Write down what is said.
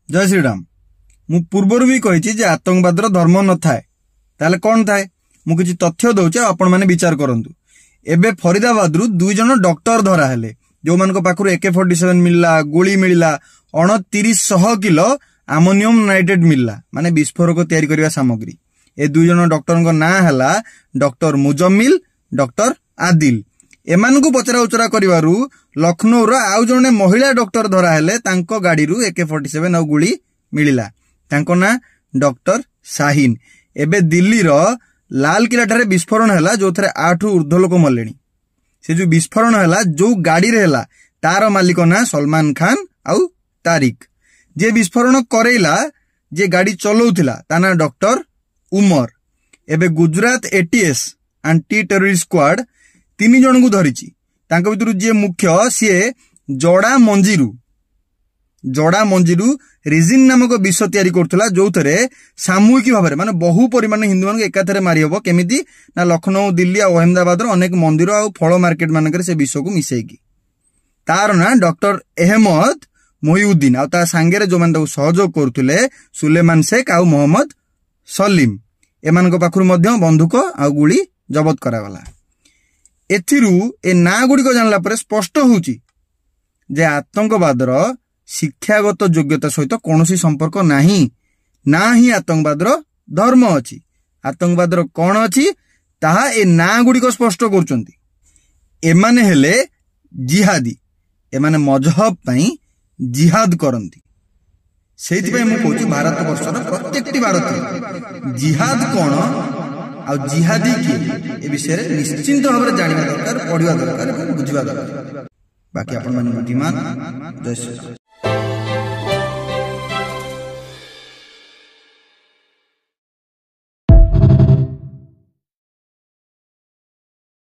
जय श्रीराम। मु पूर्वर भी कही आतंकवाद धर्म न थाए ताले कौन थाए मु किछि तथ्य दउचे आपण माने विचार करंतु। एबे फरीदाबाद रु 2 जन डॉक्टर धरा हेले जो मान पाखरु AK-47 मिलला, गोली मिलला, 2900 किलो अमोनियम नाइट्रेट मिलला माने विस्फोरक तैयारी करबा सामग्री। ए 2 जन डॉक्टर ना हला डॉक्टर मुजम्मिल, डॉक्टर आदिल। एमानकु पचरा उचरा करिवारु लखनऊ रो आउ जने महिला डॉक्टर धरा हेले तांको गाड़ी रु AK-47 आउ गोली मिलिला। तांको ना डॉक्टर शाहीन। एबे दिल्ली रो लाल किला ठारे विस्फोरण हैला जो थरे 8 ऊर्ध्व लोक मलेनी। से जो विस्फोरण हैला जो गाड़ी रे हैला तार मालिक ना सलमान खान आउ तारिक। जे विस्फोरण करेला जे गाड़ी चलौथिला ताना डॉक्टर उमर। एबे Gujarat ATS anti terrorist squad 3 जन को धरिची। तांको भितरु जे मुख्य सीए जड़ा मंजीरू रिजिन नामक विष तैयारी करथुला जो थरे सामूहिक भाव माने बहु परिमाण हिंदू मान एकाथरे मारी हबो केमिति ना लखनऊ, दिल्ली और अहमदाबाद अनेक मंदिर और फल मार्केट मानकर से विष को मिसेकी। तार ना डॉक्टर अहमद मोहिउद्दीन आ ता सांगेरे जो मान सहयोग करथुले सुलेमान शेख आ मोहम्मद सलीम एमानक पाखरु मध्य बंदूक आ गुली जबत करागला। एथिरु ए ना गुडी को जानला पर स्पष्ट होउची जे आतंकवाद शिक्षागत योग्यता सहित कौनसी संपर्क नाही ना ही आतंकवाद धर्म अछि। आतंकवाद कौन अछि ताहा ए ना गुडी को स्पष्ट करचंती। एमाने हेले जिहादी, एमाने मजहब पई जिहाद करंती। सेति पई मु कहूची भारत वर्षर प्रत्येकटी भारतीय जिहाद कौन आ जिहादी की ए विषय निश्चिंत भाव में जानिबा दरकार, पढ़िबा दरकार, बुझिबा दरकार। बाकी आपण माने बुद्धिमान। जय श्री राम।